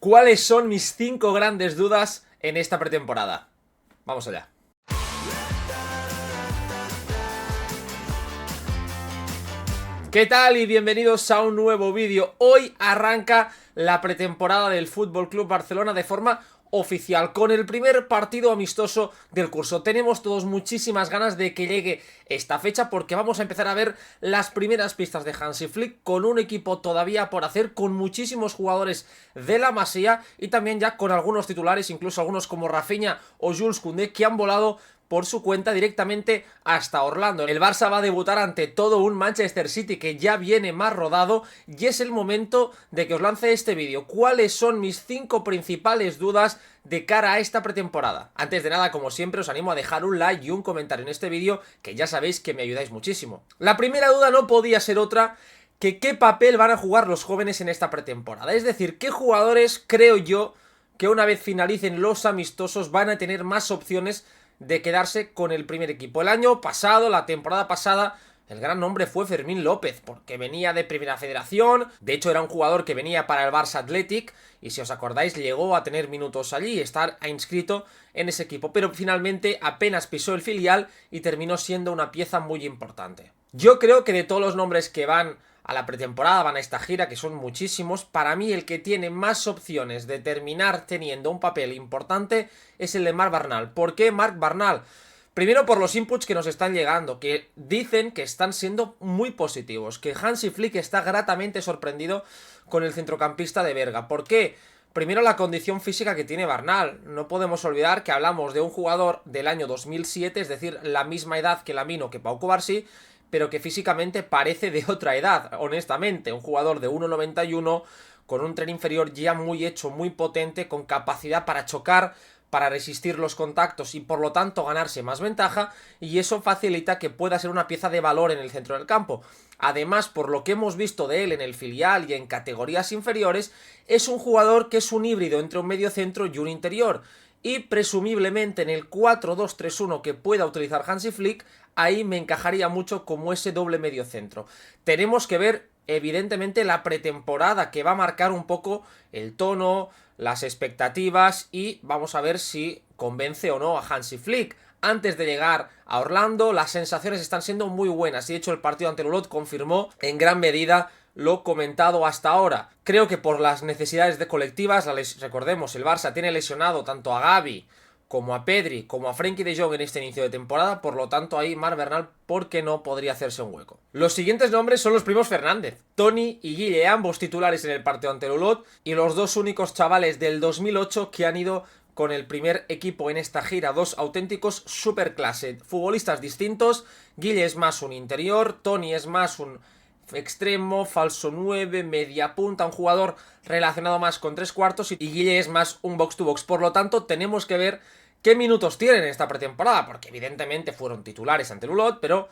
¿Cuáles son mis 5 grandes dudas en esta pretemporada? Vamos allá. ¿Qué tal? Y bienvenidos a un nuevo vídeo. Hoy arranca la pretemporada del Fútbol Club Barcelona de forma oficial, con el primer partido amistoso del curso. Tenemos todos muchísimas ganas de que llegue esta fecha porque vamos a empezar a ver las primeras pistas de Hansi Flick con un equipo todavía por hacer, con muchísimos jugadores de la Masía y también ya con algunos titulares, incluso algunos como Rafinha o Jules Koundé, que han volado por su cuenta directamente hasta Orlando. El Barça va a debutar ante todo un Manchester City que ya viene más rodado y es el momento de que os lance este vídeo. ¿Cuáles son mis 5 principales dudas de cara a esta pretemporada? Antes de nada, como siempre, os animo a dejar un like y un comentario en este vídeo, que ya sabéis que me ayudáis muchísimo. La primera duda no podía ser otra que qué papel van a jugar los jóvenes en esta pretemporada. Es decir, qué jugadores creo yo que una vez finalicen los amistosos van a tener más opciones de quedarse con el primer equipo. El año pasado, la temporada pasada, el gran nombre fue Fermín López, porque venía de Primera Federación. De hecho, era un jugador que venía para el Barça Athletic y, si os acordáis, llegó a tener minutos allí y estar inscrito en ese equipo, pero finalmente apenas pisó el filial y terminó siendo una pieza muy importante. Yo creo que de todos los nombres que van a la pretemporada, van a esta gira, que son muchísimos, para mí el que tiene más opciones de terminar teniendo un papel importante es el de Marc Barnal. ¿Por qué Marc Barnal? Primero por los inputs que nos están llegando, que dicen que están siendo muy positivos, que Hansi Flick está gratamente sorprendido con el centrocampista de Berga. ¿Por qué? Primero, la condición física que tiene Barnal. No podemos olvidar que hablamos de un jugador del año 2007, es decir, la misma edad que Lamine, que Pau Cubarsí, pero que físicamente parece de otra edad, honestamente. Un jugador de 1,91 con un tren inferior ya muy hecho, muy potente, con capacidad para chocar, para resistir los contactos y por lo tanto ganarse más ventaja, y eso facilita que pueda ser una pieza de valor en el centro del campo. Además, por lo que hemos visto de él en el filial y en categorías inferiores, es un jugador que es un híbrido entre un medio centro y un interior, y presumiblemente en el 4-2-3-1 que pueda utilizar Hansi Flick, ahí me encajaría mucho como ese doble medio centro. Tenemos que ver evidentemente la pretemporada, que va a marcar un poco el tono, las expectativas, y vamos a ver si convence o no a Hansi Flick. Antes de llegar a Orlando, las sensaciones están siendo muy buenas y de hecho el partido ante el Olot confirmó en gran medida lo comentado hasta ahora. Creo que por las necesidades de colectivas, recordemos, el Barça tiene lesionado tanto a Gavi como a Pedri, como a Frenkie de Jong en este inicio de temporada, por lo tanto ahí Marc Barnal, ¿por qué no podría hacerse un hueco? Los siguientes nombres son los primos Fernández, Toni y Guille, ambos titulares en el partido ante el Olot, y los dos únicos chavales del 2008 que han ido con el primer equipo en esta gira, dos auténticos superclase, futbolistas distintos. Guille es más un interior, Toni es más un extremo, falso 9, media punta, un jugador relacionado más con 3/4, y Guille es más un box to box. Por lo tanto, tenemos que ver qué minutos tienen en esta pretemporada, porque evidentemente fueron titulares ante el Ulot, pero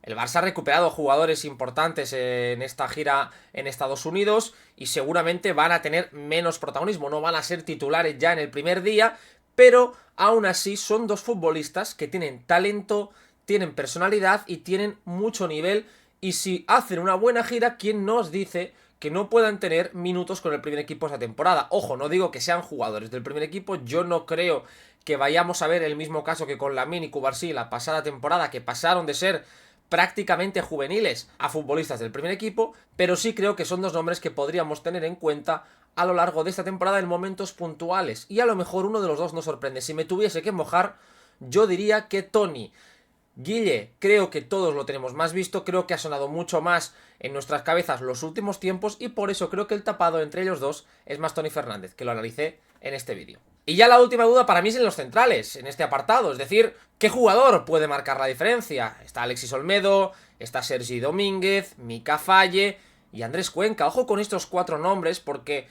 el Barça ha recuperado jugadores importantes en esta gira en Estados Unidos y seguramente van a tener menos protagonismo, no van a ser titulares ya en el primer día, pero aún así son dos futbolistas que tienen talento, tienen personalidad y tienen mucho nivel. Y si hacen una buena gira, ¿quién nos dice que no puedan tener minutos con el primer equipo esta temporada? Ojo, no digo que sean jugadores del primer equipo, yo no creo que vayamos a ver el mismo caso que con Lamine y Cubarsí la pasada temporada, que pasaron de ser prácticamente juveniles a futbolistas del primer equipo, pero sí creo que son dos nombres que podríamos tener en cuenta a lo largo de esta temporada en momentos puntuales, y a lo mejor uno de los dos nos sorprende. Si me tuviese que mojar, yo diría que Toni. Guille, creo que todos lo tenemos más visto, creo que ha sonado mucho más en nuestras cabezas los últimos tiempos, y por eso creo que el tapado entre ellos dos es más Toni Fernández, que lo analicé en este vídeo. Y ya la última duda para mí es en los centrales, en este apartado, es decir, ¿qué jugador puede marcar la diferencia? Está Alexis Olmedo, está Sergi Domínguez, Mika Faye y Andrés Cuenca. Ojo con estos 4 nombres porque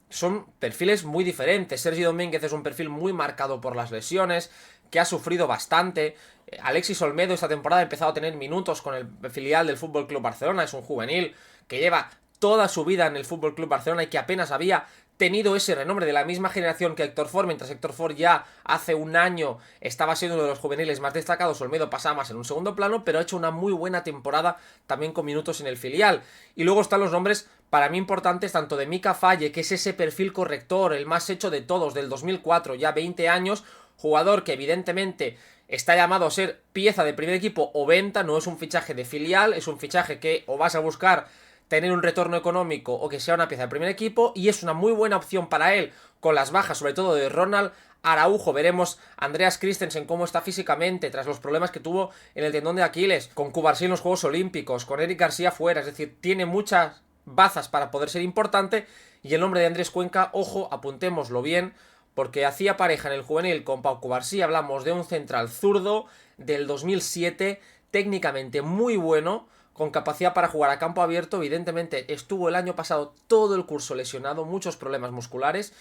son perfiles muy diferentes. Sergi Domínguez es un perfil muy marcado por las lesiones, que ha sufrido bastante. Alexis Olmedo esta temporada ha empezado a tener minutos con el filial del Fútbol Club Barcelona, es un juvenil que lleva toda su vida en el Fútbol Club Barcelona y que apenas había tenido ese renombre de la misma generación que Héctor Ford, mientras Héctor Ford ya hace un año estaba siendo uno de los juveniles más destacados, Olmedo pasaba más en un segundo plano, pero ha hecho una muy buena temporada también con minutos en el filial. Y luego están los nombres para mí importantes tanto de Mika Faye, que es ese perfil corrector, el más hecho de todos, del 2004, ya 20 años, jugador que evidentemente está llamado a ser pieza de primer equipo o venta, no es un fichaje de filial, es un fichaje que o vas a buscar tener un retorno económico o que sea una pieza de primer equipo, y es una muy buena opción para él con las bajas, sobre todo de Ronald Araujo. Veremos Andreas Christensen cómo está físicamente tras los problemas que tuvo en el tendón de Aquiles, con Cubarsí en los Juegos Olímpicos, con Eric García fuera, es decir, tiene muchas bazas para poder ser importante. Y el nombre de Andrés Cuenca, ojo, apuntémoslo bien, porque hacía pareja en el juvenil con Pau Cubarsí. Hablamos de un central zurdo del 2007, técnicamente muy bueno, con capacidad para jugar a campo abierto. Evidentemente estuvo el año pasado todo el curso lesionado, muchos problemas musculares,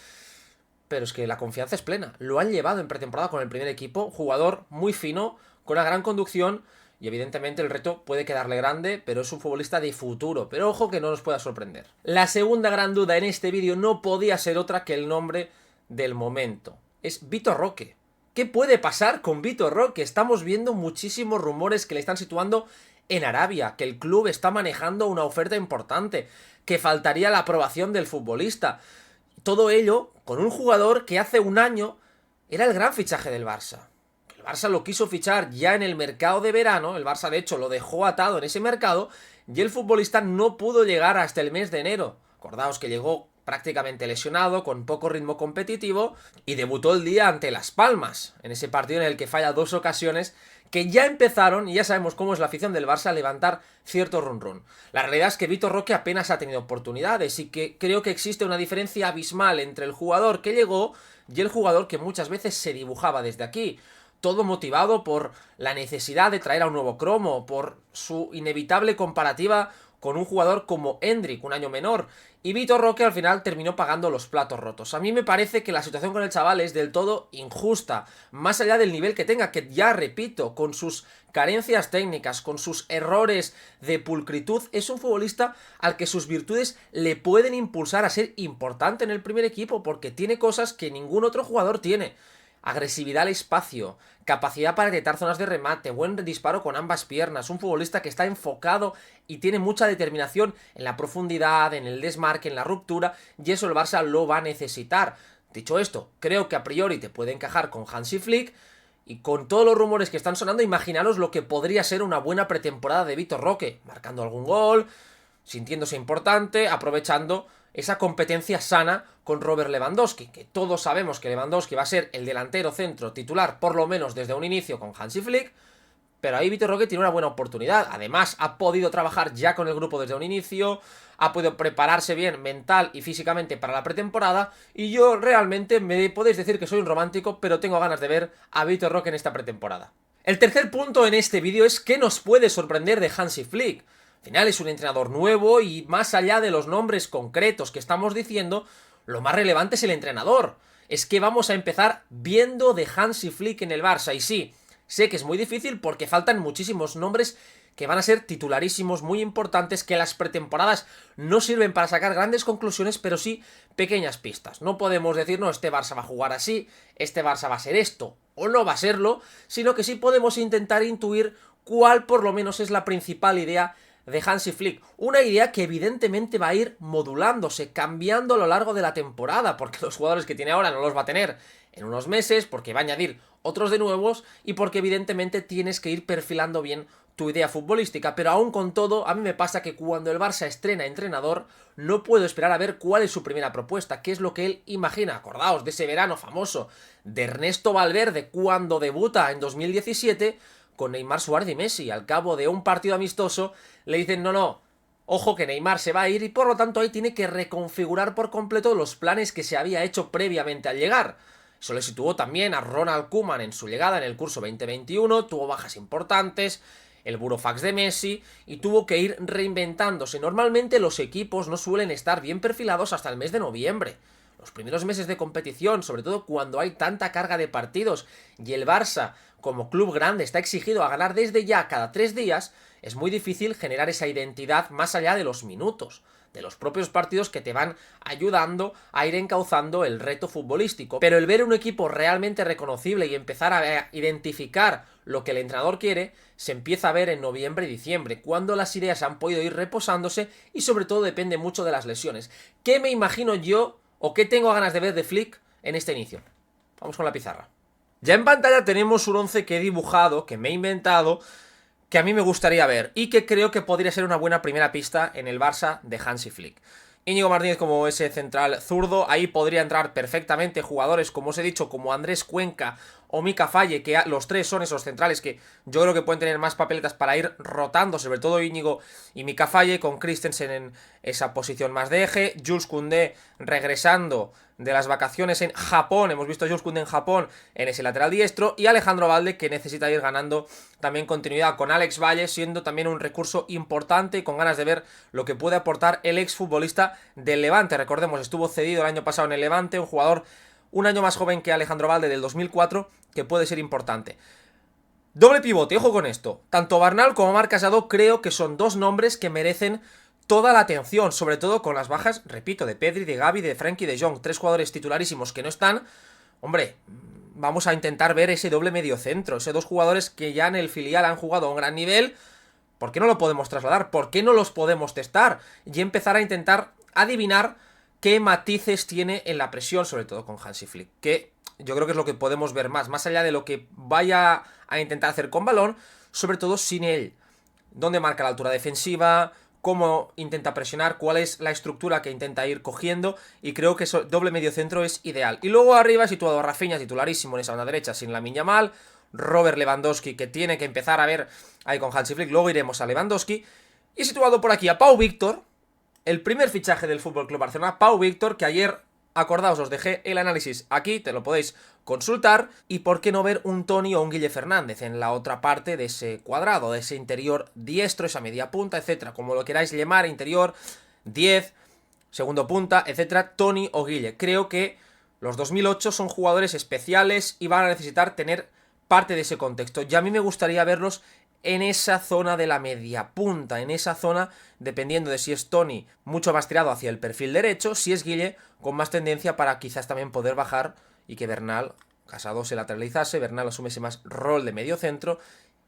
pero es que la confianza es plena. Lo han llevado en pretemporada con el primer equipo, jugador muy fino, con una gran conducción, y evidentemente el reto puede quedarle grande, pero es un futbolista de futuro. Pero ojo que no nos pueda sorprender. La segunda gran duda en este vídeo no podía ser otra que el nombre del momento. Es Vitor Roque. ¿Qué puede pasar con Vitor Roque? Estamos viendo muchísimos rumores que le están situando en Arabia, que el club está manejando una oferta importante, que faltaría la aprobación del futbolista. Todo ello con un jugador que hace un año era el gran fichaje del Barça. El Barça lo quiso fichar ya en el mercado de verano, el Barça de hecho lo dejó atado en ese mercado, y el futbolista no pudo llegar hasta el mes de enero. Acordaos que llegó prácticamente lesionado, con poco ritmo competitivo, y debutó el día ante Las Palmas, en ese partido en el que falla 2 ocasiones que ya empezaron, y ya sabemos cómo es la afición del Barça, a levantar cierto run. La realidad es que Vitor Roque apenas ha tenido oportunidades, y que creo que existe una diferencia abismal entre el jugador que llegó y el jugador que muchas veces se dibujaba desde aquí. Todo motivado por la necesidad de traer a un nuevo cromo, por su inevitable comparativa con un jugador como Endrick, un año menor, y Vitor Roque al final terminó pagando los platos rotos. A mí me parece que la situación con el chaval es del todo injusta, más allá del nivel que tenga, que ya repito, con sus carencias técnicas, con sus errores de pulcritud, es un futbolista al que sus virtudes le pueden impulsar a ser importante en el primer equipo, porque tiene cosas que ningún otro jugador tiene. Agresividad al espacio, capacidad para detectar zonas de remate, buen disparo con ambas piernas, un futbolista que está enfocado y tiene mucha determinación en la profundidad, en el desmarque, en la ruptura, y eso el Barça lo va a necesitar. Dicho esto, creo que a priori te puede encajar con Hansi Flick, y con todos los rumores que están sonando, imaginaros lo que podría ser una buena pretemporada de Vitor Roque, marcando algún gol, sintiéndose importante, aprovechando esa competencia sana con Robert Lewandowski, que todos sabemos que Lewandowski va a ser el delantero centro titular, por lo menos desde un inicio con Hansi Flick, pero ahí Vitor Roque tiene una buena oportunidad. Además, ha podido trabajar ya con el grupo desde un inicio, ha podido prepararse bien mental y físicamente para la pretemporada, y yo realmente me podéis decir que soy un romántico, pero tengo ganas de ver a Vitor Roque en esta pretemporada. El tercer punto en este vídeo es qué nos puede sorprender de Hansi Flick. Al final es un entrenador nuevo, y más allá de los nombres concretos que estamos diciendo, lo más relevante es el entrenador. Es que vamos a empezar viendo de Hansi Flick en el Barça, y sí, sé que es muy difícil porque faltan muchísimos nombres que van a ser titularísimos, muy importantes, que las pretemporadas no sirven para sacar grandes conclusiones, pero sí pequeñas pistas. No podemos decir, no, este Barça va a jugar así, este Barça va a ser esto, o no va a serlo, sino que sí podemos intentar intuir cuál por lo menos es la principal idea de Hansi Flick. Una idea que evidentemente va a ir modulándose, cambiando a lo largo de la temporada, porque los jugadores que tiene ahora no los va a tener en unos meses, porque va a añadir otros de nuevos, y porque evidentemente tienes que ir perfilando bien tu idea futbolística. Pero aún con todo, a mí me pasa que cuando el Barça estrena entrenador, no puedo esperar a ver cuál es su primera propuesta, qué es lo que él imagina. Acordaos de ese verano famoso de Ernesto Valverde cuando debuta en 2017 con Neymar, Suárez y Messi. Al cabo de un partido amistoso le dicen no, ojo que Neymar se va a ir, y por lo tanto ahí tiene que reconfigurar por completo los planes que se había hecho previamente al llegar. Eso le situó también a Ronald Koeman en su llegada en el curso 2021, tuvo bajas importantes, el burofax de Messi, y tuvo que ir reinventándose. Normalmente los equipos no suelen estar bien perfilados hasta el mes de noviembre. Los primeros meses de competición, sobre todo cuando hay tanta carga de partidos y el Barça, como club grande, está exigido a ganar desde ya cada 3 días, es muy difícil generar esa identidad más allá de los minutos. de los propios partidos que te van ayudando a ir encauzando el reto futbolístico. Pero el ver un equipo realmente reconocible y empezar a identificar lo que el entrenador quiere, se empieza a ver en noviembre y diciembre, cuando las ideas han podido ir reposándose y sobre todo depende mucho de las lesiones. ¿Qué me imagino yo o qué tengo ganas de ver de Flick en este inicio? Vamos con la pizarra. Ya en pantalla tenemos un 11 que he dibujado, que me he inventado, que a mí me gustaría ver y que creo que podría ser una buena primera pista en el Barça de Hansi Flick. Íñigo Martínez como ese central zurdo, ahí podría entrar perfectamente jugadores, como os he dicho, como Andrés Cuenca o Mika Faye, que los tres son esos centrales que yo creo que pueden tener más papeletas para ir rotando, sobre todo Íñigo y Mika Faye, con Christensen en esa posición más de eje, Jules Koundé regresando de las vacaciones en Japón, hemos visto a Jules Koundé en Japón en ese lateral diestro, y Alejandro Balde, que necesita ir ganando también continuidad con Alex Valle, siendo también un recurso importante y con ganas de ver lo que puede aportar el exfutbolista del Levante. Recordemos, estuvo cedido el año pasado en el Levante, un jugador un año más joven que Alejandro Balde, del 2004, que puede ser importante. Doble pivote, ojo con esto. Tanto Bernal como Marc Casado creo que son dos nombres que merecen toda la atención, sobre todo con las bajas, repito, de Pedri, de Gavi, de Frenkie de Jong, tres jugadores titularísimos que no están. Hombre, vamos a intentar ver ese doble mediocentro, esos dos jugadores que ya en el filial han jugado a un gran nivel. ¿Por qué no lo podemos trasladar? ¿Por qué no los podemos testar? Y empezar a intentar adivinar qué matices tiene en la presión, sobre todo con Hansi Flick, que yo creo que es lo que podemos ver más allá de lo que vaya a intentar hacer con balón, sobre todo sin él. ¿Dónde marca la altura defensiva? ¿Cómo intenta presionar? ¿Cuál es la estructura que intenta ir cogiendo? Y creo que eso, doble mediocentro es ideal. Y luego arriba situado a Rafinha, titularísimo en esa banda derecha, sin Lamine Yamal, Robert Lewandowski, que tiene que empezar a ver ahí con Hansi Flick, luego iremos a Lewandowski, y situado por aquí a Pau Víctor, el primer fichaje del FC Barcelona, Pau Víctor, que ayer, acordaos, os dejé el análisis aquí, te lo podéis consultar, y por qué no ver un Toni o un Guille Fernández en la otra parte de ese cuadrado, de ese interior diestro, esa media punta, etcétera, como lo queráis llamar, interior, 10, segundo punta, etcétera, Toni o Guille. Creo que los 2008 son jugadores especiales y van a necesitar tener parte de ese contexto, y a mí me gustaría verlos en esa zona de la media punta, en esa zona, dependiendo de si es Toni mucho más tirado hacia el perfil derecho, si es Guille con más tendencia para quizás también poder bajar y que Bernal, Casado se lateralizase, Bernal asumiese más rol de medio centro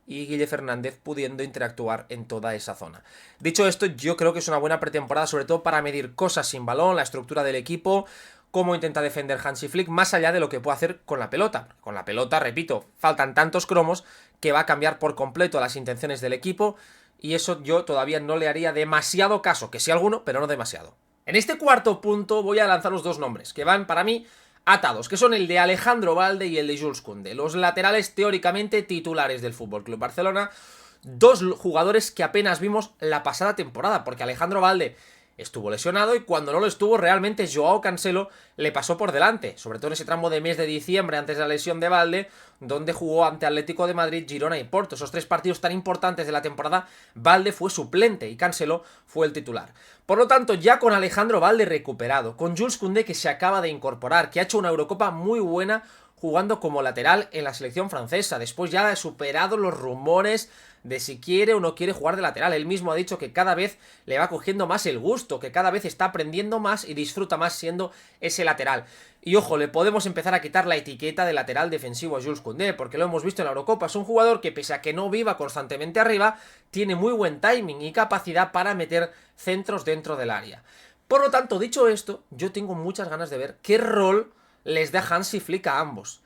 y Guille Fernández pudiendo interactuar en toda esa zona. Dicho esto, yo creo que es una buena pretemporada, sobre todo para medir cosas sin balón, la estructura del equipo, cómo intenta defender Hansi Flick, más allá de lo que puede hacer con la pelota. Con la pelota, repito, faltan tantos cromos que va a cambiar por completo las intenciones del equipo, y eso yo todavía no le haría demasiado caso, que sí alguno, pero no demasiado. En este cuarto punto voy a lanzar los dos nombres, que van para mí atados, que son el de Alejandro Balde y el de Jules Koundé, los laterales teóricamente titulares del FC Barcelona, dos jugadores que apenas vimos la pasada temporada, porque Alejandro Balde estuvo lesionado y cuando no lo estuvo realmente Joao Cancelo le pasó por delante, sobre todo en ese tramo de mes de diciembre antes de la lesión de Balde, donde jugó ante Atlético de Madrid, Girona y Porto. Esos tres partidos tan importantes de la temporada, Balde fue suplente y Cancelo fue el titular. Por lo tanto, ya con Alejandro Balde recuperado, con Jules Koundé que se acaba de incorporar, que ha hecho una Eurocopa muy buena jugando como lateral en la selección francesa, después ya ha superado los rumores de si quiere o no quiere jugar de lateral. Él mismo ha dicho que cada vez le va cogiendo más el gusto, que cada vez está aprendiendo más y disfruta más siendo ese lateral. Y ojo, le podemos empezar a quitar la etiqueta de lateral defensivo a Jules Koundé, porque lo hemos visto en la Eurocopa, es un jugador que pese a que no viva constantemente arriba, tiene muy buen timing y capacidad para meter centros dentro del área. Por lo tanto, dicho esto, yo tengo muchas ganas de ver qué rol les da Hansi Flick a ambos.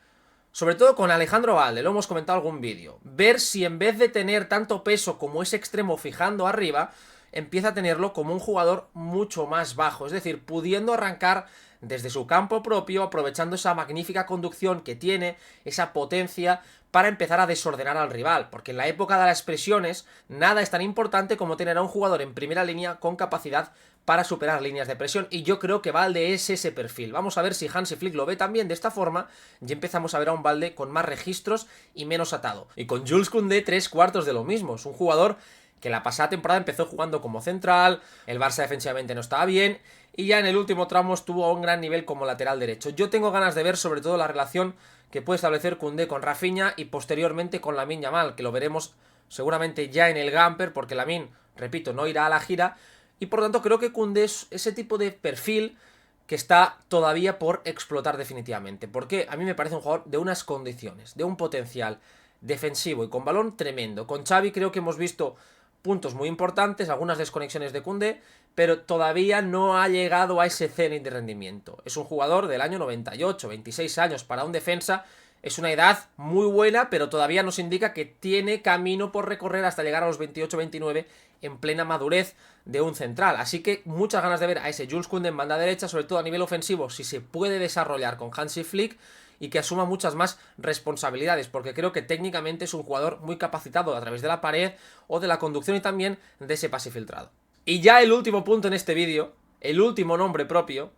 Sobre todo con Alejandro Balde, lo hemos comentado en algún vídeo. Ver si en vez de tener tanto peso como ese extremo fijando arriba, empieza a tenerlo como un jugador mucho más bajo. Es decir, pudiendo arrancar desde su campo propio, aprovechando esa magnífica conducción que tiene, esa potencia, para empezar a desordenar al rival. Porque en la época de las presiones, nada es tan importante como tener a un jugador en primera línea con capacidad para superar líneas de presión, y yo creo que Balde es ese perfil. Vamos a ver si Hansi Flick lo ve también de esta forma, y empezamos a ver a un Balde con más registros y menos atado. Y con Jules Koundé 3/4 de lo mismo, es un jugador que la pasada temporada empezó jugando como central, el Barça defensivamente no estaba bien, y ya en el último tramo estuvo a un gran nivel como lateral derecho. Yo tengo ganas de ver sobre todo la relación que puede establecer Koundé con Rafinha y posteriormente con Lamine Yamal, que lo veremos seguramente ya en el Gamper, porque Lamine, repito, no irá a la gira. y por lo tanto creo que Koundé es ese tipo de perfil que está todavía por explotar definitivamente, porque a mí me parece un jugador de unas condiciones, de un potencial defensivo y con balón tremendo. Con Xavi creo que hemos visto puntos muy importantes, algunas desconexiones de Koundé, pero todavía no ha llegado a ese cenit de rendimiento. Es un jugador del año 98, 26 años para un defensa, es una edad muy buena, pero todavía nos indica que tiene camino por recorrer hasta llegar a los 28-29 en plena madurez de un central. Así que muchas ganas de ver a ese Jules Koundé en banda derecha, sobre todo a nivel ofensivo, si se puede desarrollar con Hansi Flick y que asuma muchas más responsabilidades, porque creo que técnicamente es un jugador muy capacitado a través de la pared o de la conducción y también de ese pase filtrado. Y ya el último punto en este vídeo, el último nombre propio,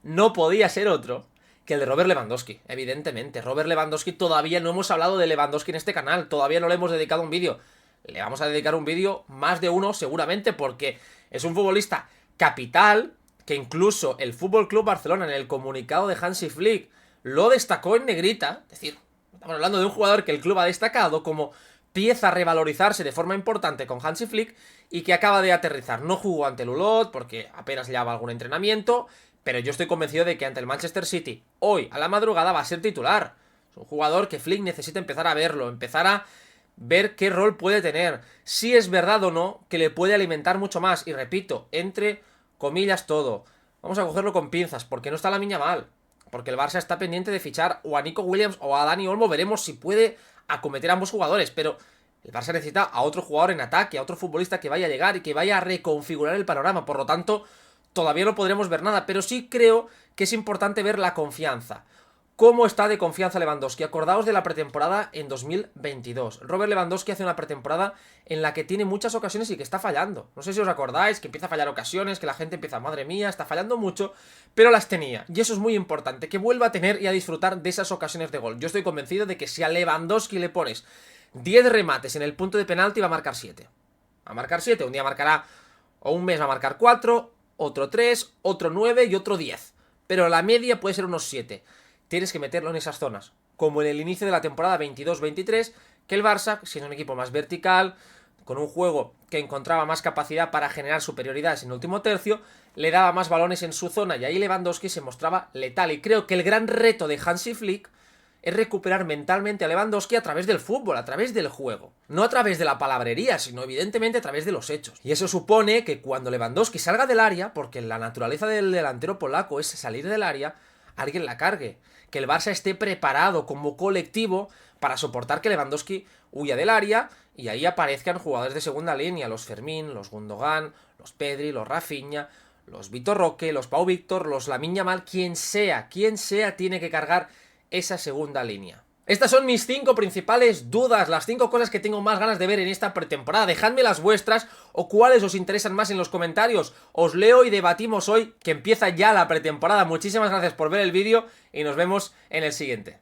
no podía ser otro que el de Robert Lewandowski, evidentemente. Robert Lewandowski, todavía no hemos hablado de Lewandowski en este canal, todavía no le hemos dedicado un vídeo. Le vamos a dedicar un vídeo, más de uno seguramente, porque es un futbolista capital, que incluso el FC Barcelona en el comunicado de Hansi Flick lo destacó en negrita. Es decir, estamos hablando de un jugador que el club ha destacado como pieza a revalorizarse de forma importante con Hansi Flick y que acaba de aterrizar. No jugó ante el Ulot porque apenas llevaba algún entrenamiento, pero yo estoy convencido de que ante el Manchester City, hoy a la madrugada, va a ser titular. Es un jugador que Flick necesita empezar a verlo, empezar a ver qué rol puede tener, si es verdad o no que le puede alimentar mucho más. Y repito, entre comillas todo, vamos a cogerlo con pinzas, porque no está Lamine Yamal, porque el Barça está pendiente de fichar o a Nico Williams o a Dani Olmo. Veremos si puede acometer a ambos jugadores, pero el Barça necesita a otro jugador en ataque, a otro futbolista que vaya a llegar y que vaya a reconfigurar el panorama. Por lo tanto, todavía no podremos ver nada, pero sí creo que es importante ver la confianza. ¿Cómo está de confianza Lewandowski? Acordaos de la pretemporada en 2022. Robert Lewandowski hace una pretemporada en la que tiene muchas ocasiones y que está fallando. No sé si os acordáis, que empieza a fallar ocasiones, que la gente empieza, madre mía, está fallando mucho, pero las tenía. Y eso es muy importante, que vuelva a tener y a disfrutar de esas ocasiones de gol. Yo estoy convencido de que si a Lewandowski le pones 10 remates en el punto de penalti, va a marcar 7. Va a marcar 7, un día marcará, o un mes va a marcar 4, otro 3, otro 9 y otro 10. Pero la media puede ser unos 7. Tienes que meterlo en esas zonas, como en el inicio de la temporada 22-23, que el Barça, siendo un equipo más vertical, con un juego que encontraba más capacidad para generar superioridades en el último tercio, le daba más balones en su zona y ahí Lewandowski se mostraba letal. Y creo que el gran reto de Hansi Flick es recuperar mentalmente a Lewandowski a través del fútbol, a través del juego. No a través de la palabrería, sino evidentemente a través de los hechos. Y eso supone que cuando Lewandowski salga del área, porque la naturaleza del delantero polaco es salir del área, alguien la cargue. Que el Barça esté preparado como colectivo para soportar que Lewandowski huya del área y ahí aparezcan jugadores de segunda línea, los Fermín, los Gundogan, los Pedri, los Rafinha, los Vitor Roque, los Pau Víctor, los Lamine Yamal, quien sea tiene que cargar esa segunda línea. Estas son mis 5 principales dudas, las 5 cosas que tengo más ganas de ver en esta pretemporada. Dejadme las vuestras o cuáles os interesan más en los comentarios. Os leo y debatimos hoy, que empieza ya la pretemporada. Muchísimas gracias por ver el vídeo y nos vemos en el siguiente.